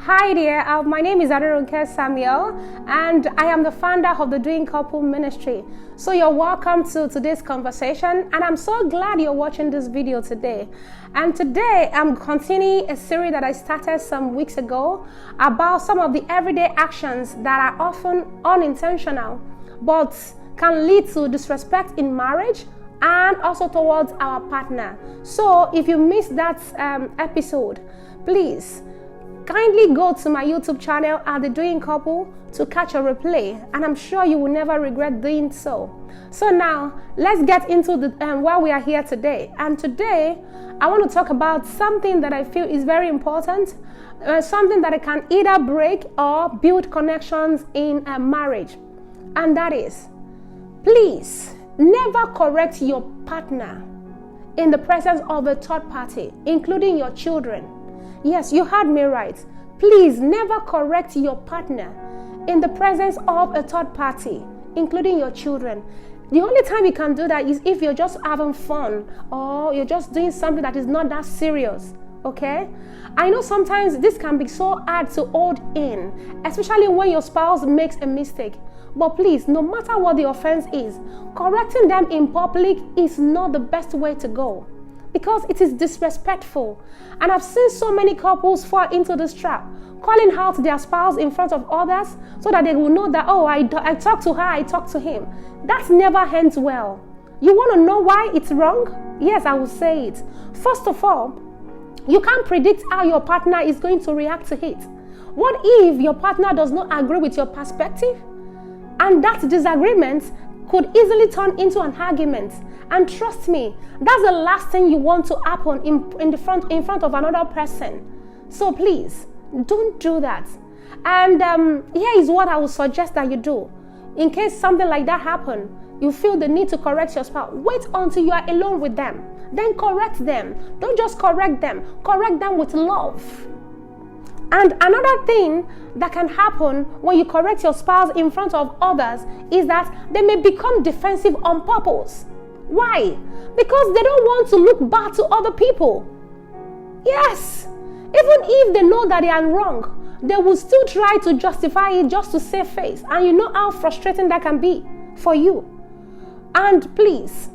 Hi there, my name is Aderonke Samuel and I am the founder of the Doing Couple Ministry. So you're welcome to today's conversation and I'm so glad you're watching this video today. And today I'm continuing a series that I started some weeks ago about some of the everyday actions that are often unintentional but can lead to disrespect in marriage and also towards our partner. So if you missed that episode, please kindly go to my YouTube channel at The Doing Couple to catch a replay, and I'm sure you will never regret doing so. So now, let's get into why we are here today. And today, I want to talk about something that I feel is very important, something that can either break or build connections in a marriage. And that is, please never correct your partner in the presence of a third party, including your children. Yes, you heard me right. Please never correct your partner in the presence of a third party, including your children. The only time you can do that is if you're just having fun or you're just doing something that is not that serious, okay? I know sometimes this can be so hard to hold in, especially when your spouse makes a mistake. But please, no matter what the offense is, correcting them in public is not the best way to go, because it is disrespectful. And I've seen so many couples fall into this trap, calling out their spouse in front of others so that they will know that, oh, I talked to her, I talked to him. That never ends well. You want to know why it's wrong? Yes, I will say it. First of all, you can't predict how your partner is going to react to it. What if your partner does not agree with your perspective? And that disagreement could easily turn into an argument. And trust me, that's the last thing you want to happen in front of another person. So please, don't do that. And here is what I would suggest that you do. In case something like that happens, you feel the need to correct your spouse, wait until you are alone with them. Then correct them. Don't just correct them with love. And another thing that can happen when you correct your spouse in front of others is that they may become defensive on purpose. Why? Because they don't want to look bad to other people. Yes, even if they know that they are wrong, they will still try to justify it just to save face. And you know how frustrating that can be for you. And please,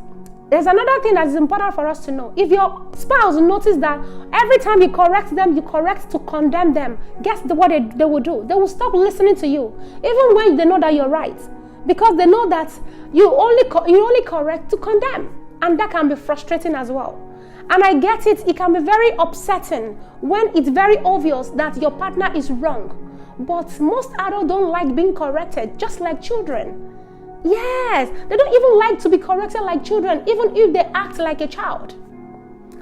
there's another thing that is important for us to know. If your spouse notices that every time you correct them, you correct to condemn them, guess what they will do? They will stop listening to you, even when they know that you're right. Because they know that you only correct to condemn. And that can be frustrating as well. And I get it, it can be very upsetting when it's very obvious that your partner is wrong. But most adults don't like being corrected, just like children. Yes, they don't even like to be corrected like children, even if they act like a child.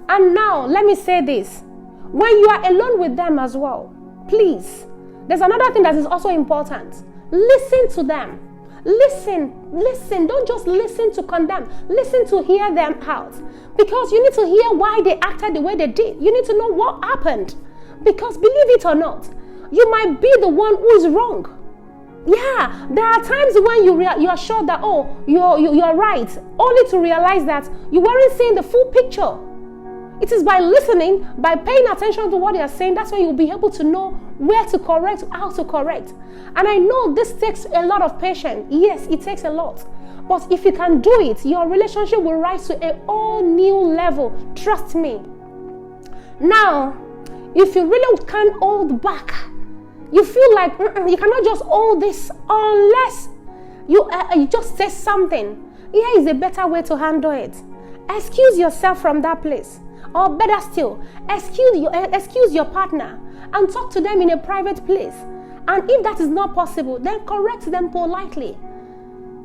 And now, let me say this. When you are alone with them as well, please, there's another thing that is also important. Listen to them. Listen. Don't just listen to condemn. Listen to hear them out. Because you need to hear why they acted the way they did. You need to know what happened. Because believe it or not, you might be the one who is wrong. Yeah, there are times when you are sure that, oh, you're right, only to realize that you weren't seeing the full picture. It is by listening, by paying attention to what they are saying, that's when you'll be able to know where to correct, how to correct. And I know this takes a lot of patience. Yes, it takes a lot. But if you can do it, your relationship will rise to a whole new level. Trust me. Now, if you really can't hold back, you feel like you cannot just hold this unless you just say something. Here is a better way to handle it. Excuse yourself from that place. Or better still, excuse your partner and talk to them in a private place. And if that is not possible, then correct them politely.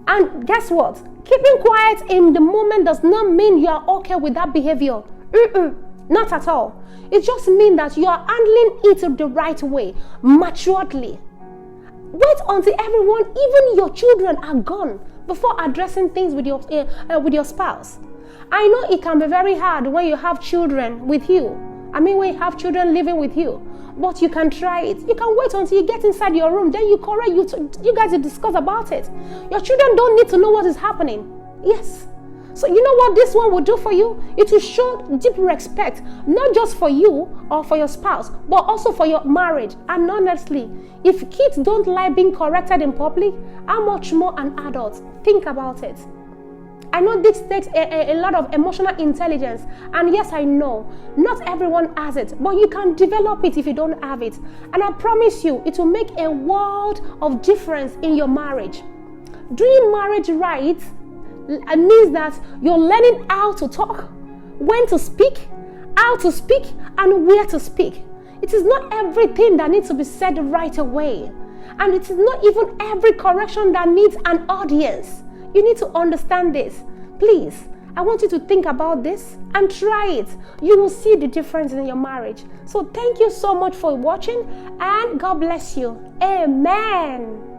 And guess what? Keeping quiet in the moment does not mean you are okay with that behavior. Not at all. It just means that you are handling it the right way, maturely. Wait until everyone, even your children, are gone before addressing things with your spouse. I know it can be very hard when you have children with you. When you have children living with you. But you can try it. You can wait until you get inside your room. Then you correct. You guys will discuss about it. Your children don't need to know what is happening. Yes. So you know what this one will do for you? It will show deep respect, not just for you or for your spouse, but also for your marriage. And honestly, if kids don't like being corrected in public, how much more an adult? Think about it. I know this takes a lot of emotional intelligence, and yes, I know not everyone has it, but you can develop it if you don't have it. And I promise you, it will make a world of difference in your marriage. Doing marriage right means that you're learning how to talk, when to speak, how to speak, and where to speak. It is not everything that needs to be said right away, and it is not even every correction that needs an audience. You need to understand this. Please, I want you to think about this and try it. You will see the difference in your marriage. So thank you so much for watching, and God bless you. Amen.